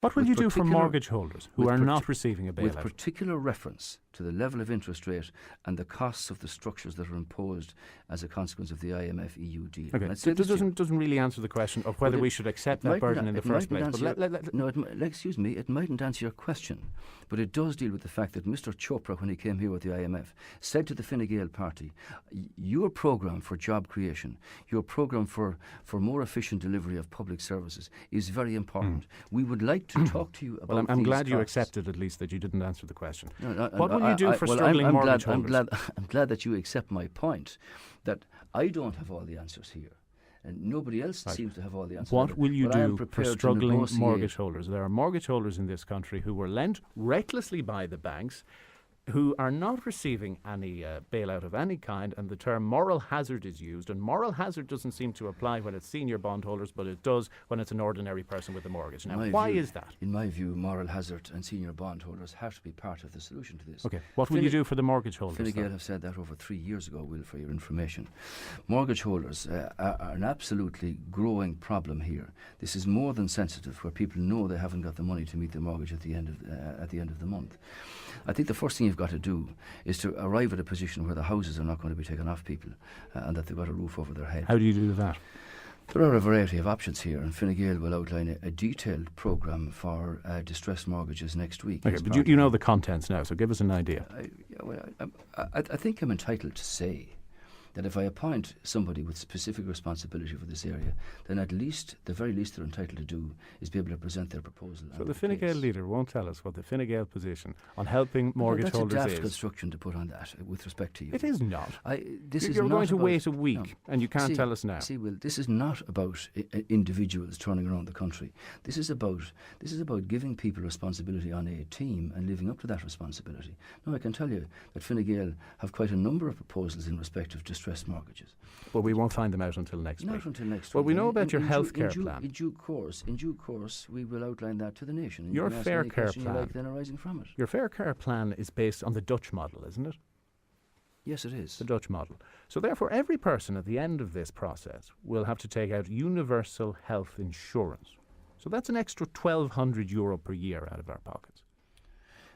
What will you do for mortgage holders who are not receiving a bailout? With particular reference to the level of interest rate and the costs of the structures that are imposed as a consequence of the IMF EU deal. Okay, so it doesn't really answer the question of whether we should accept that burden in the first place. Excuse me, it mightn't answer your question, but it does deal with the fact that Mr. Chopra, when he came here with the IMF, said to the Fine Gael party, your programme for job creation, your programme for more efficient delivery of public services is very important. We would like to talk to you about Well, I'm glad costs. you accepted at least that you didn't answer the question. What will you do for struggling mortgage holders? I'm glad that you accept my point, that I don't have all the answers here. And nobody else seems to have all the answers. What will you do for struggling mortgage holders? There are mortgage holders in this country who were lent recklessly by the banks, who are not receiving any bailout of any kind, and the term moral hazard is used. And moral hazard doesn't seem to apply when it's senior bondholders, but it does when it's an ordinary person with a mortgage. Now, why is that? In my view, moral hazard and senior bondholders have to be part of the solution to this. Okay, what will you do for the mortgage holders? Fine Gael have said that over 3 years ago, Will, for your information. Mortgage holders are an absolutely growing problem here. This is more than sensitive, where people know they haven't got the money to meet their mortgage at the end of the month. I think the first thing you've got to do is to arrive at a position where the houses are not going to be taken off people and that they've got a roof over their head. How do you do that? There are a variety of options here, and Fine Gael will outline a detailed programme for distressed mortgages next week. Okay, but you know the contents now, so give us an idea. I think I'm entitled to say that if I appoint somebody with specific responsibility for this area, then at least, the very least they're entitled to do is be able to present their proposal. So the Fine Gael leader won't tell us what the Fine Gael position on helping mortgage holders is. That's a daft construction to put on that, with respect to you. It is not. You're going to wait a week, and you can't tell us now. See, Will, this is not about individuals turning around the country. This is about giving people responsibility on a team and living up to that responsibility. Now, I can tell you that Fine Gael have quite a number of proposals in respect of distressed mortgages. But we won't find them out until next week. Not until next week. Well, we know about your healthcare plan. In due course, we will outline that to the nation. And your fair care plan, like then arising from it. Your fair care plan is based on the Dutch model, isn't it? Yes, it is. The Dutch model. So therefore, every person at the end of this process will have to take out universal health insurance. So that's an extra €1,200 per year out of our pockets.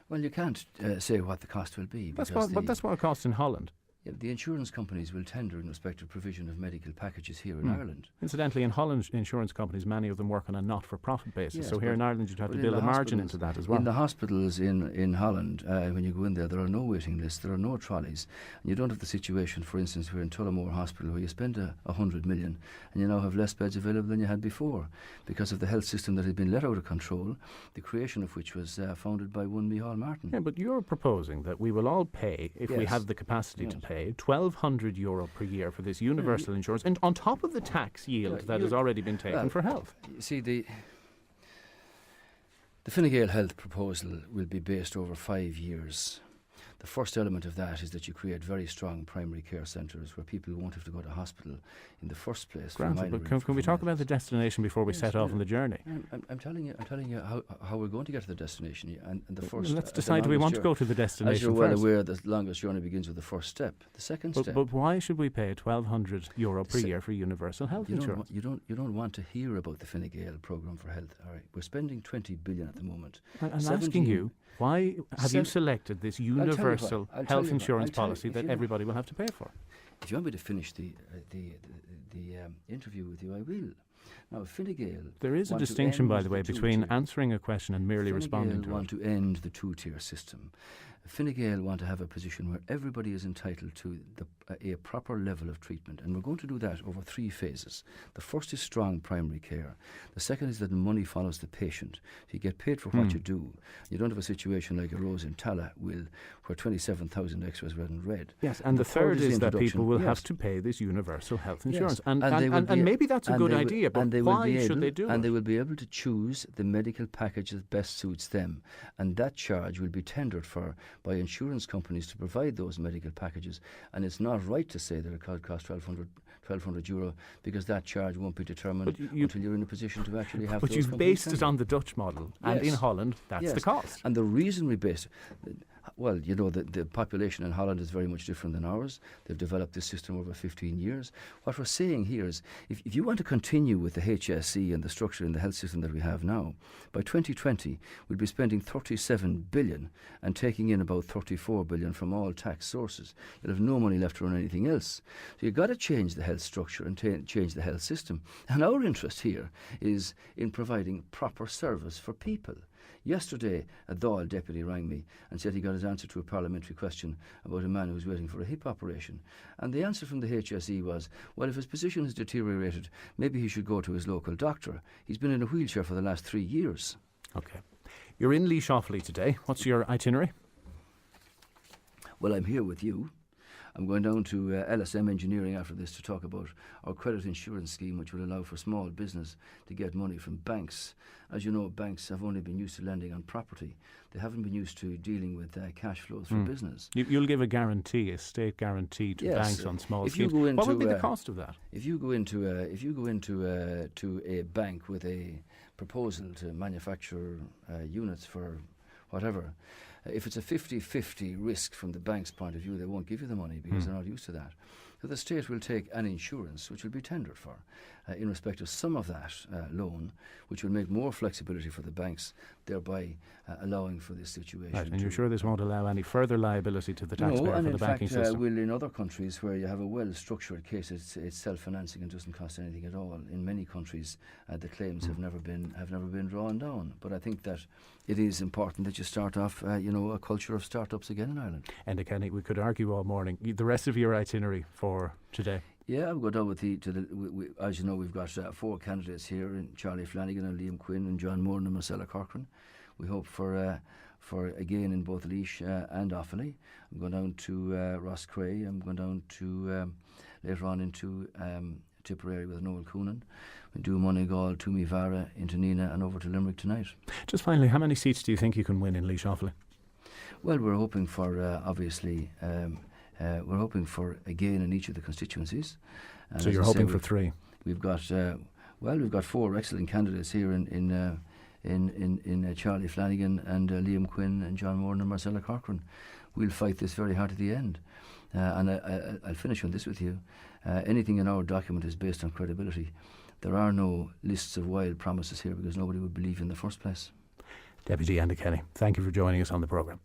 Well, you can't say what the cost will be. But that's what it costs in Holland. Yeah, the insurance companies will tender in respect of provision of medical packages here in Ireland. Incidentally, in Holland, insurance companies, many of them work on a not-for-profit basis. Yes, so here in Ireland, you'd have to build a margin into that as well. In the hospitals in Holland, when you go in there are no waiting lists, there are no trolleys. And you don't have the situation, for instance, we're in Tullamore Hospital, where you spend 100 million and you now have less beds available than you had before because of the health system that had been let out of control, the creation of which was founded by one Micheál Martin. Yeah, but you're proposing that we will all pay, if we have the capacity to pay, €1,200 per year for this universal insurance, and on top of the tax yield that has already been taken for health. You see, the Fine Gael health proposal will be based over 5 years. The first element of that is that you create very strong primary care centres where people won't have to go to hospital in the first place. Granted, but can we talk about the destination before we set off on the journey? I'm telling you how we're going to get to the destination. And the first. Let's decide, do we want to go to the destination first? As you're well aware, the longest journey begins with the first step. The second step. But why should we pay €1,200 per year for universal health insurance? You don't want to hear about the Fine Gael programme for health. All right, we're spending 20 billion at the moment. I'm asking you, why have you selected this universal health insurance policy that everybody will have to pay for? If you want me to finish the interview with you, I will. Now, Fine Gael... There is a distinction, by the way, between answering a question and merely responding to it. Fine Gael want to end the two-tier system. Fine Gael want to have a position where everybody is entitled to a proper level of treatment, and we're going to do that over 3 phases. The first is strong primary care. The second is that money follows the patient. You get paid for what you do. You don't have a situation like arose in Tala, where 27,000 extras were in red. Yes, and the third is that people will have to pay this universal health insurance. Yes. And maybe that's a good idea, but why should they do it? And they will be able to choose the medical package that best suits them, and that charge will be tendered for by insurance companies to provide those medical packages. And it's not right to say that it could cost €1,200 because that charge won't be determined until you're in a position to actually have. But you've based it on the Dutch model, and in Holland, that's the cost. And the reason we base it, Well, you know, the population in Holland is very much different than ours. They've developed this system over 15 years. What we're saying here is, if you want to continue with the HSE and the structure in the health system that we have now, by 2020, we'll be spending 37 billion and taking in about 34 billion from all tax sources. You'll have no money left to run anything else. So you've got to change the health structure and change the health system. And our interest here is in providing proper service for people. Yesterday, a Dáil deputy rang me and said he got his answer to a parliamentary question about a man who was waiting for a hip operation. And the answer from the HSE was, well, if his position has deteriorated, maybe he should go to his local doctor. He's been in a wheelchair for the last 3 years. OK. You're in Laois Offaly today. What's your itinerary? Well, I'm here with you. I'm going down to LSM Engineering after this to talk about our credit insurance scheme, which will allow for small business to get money from banks. As you know, banks have only been used to lending on property. They haven't been used to dealing with cash flows for business. You'll give a guarantee, a state guarantee to banks on small schemes. What would be the cost of that? If you go into to a bank with a proposal to manufacture units for whatever, if it's a 50-50 risk from the bank's point of view, they won't give you the money because they're not used to that. So the state will take an insurance, which will be tendered for, in respect of some of that loan, which will make more flexibility for the banks, thereby allowing for this situation. Right, and you're sure this won't allow any further liability to the taxpayer for the banking system? No, and in fact, will in other countries where you have a well-structured case, it's self-financing and doesn't cost anything at all. In many countries, the claims have never been drawn down. But I think that it is important that you start off, a culture of startups again in Ireland. Enda Kenny, we could argue all morning. The rest of your itinerary for today? Yeah, I'll go down with as you know, we've got 4 candidates here, in Charlie Flanagan and Liam Quinn and John Moore and Marcella Corcoran. We hope for again in both Laois and Offaly. I'm going down to Rosscray. I'm going down to later on into Tipperary with Noel Coonan. We do Moneygall, Toomevara, into Nina and over to Limerick tonight. Just finally, how many seats do you think you can win in Laois Offaly? Well, we're hoping for obviously. We're hoping for again in each of the constituencies. So you're hoping for 3? We've got we've got 4 excellent candidates here in Charlie Flanagan and Liam Quinn and John Moore and Marcella Corcoran. We'll fight this very hard to the end. And I'll finish on this with you. Anything in our document is based on credibility. There are no lists of wild promises here because nobody would believe in the first place. Deputy Enda Kenny, thank you for joining us on the programme.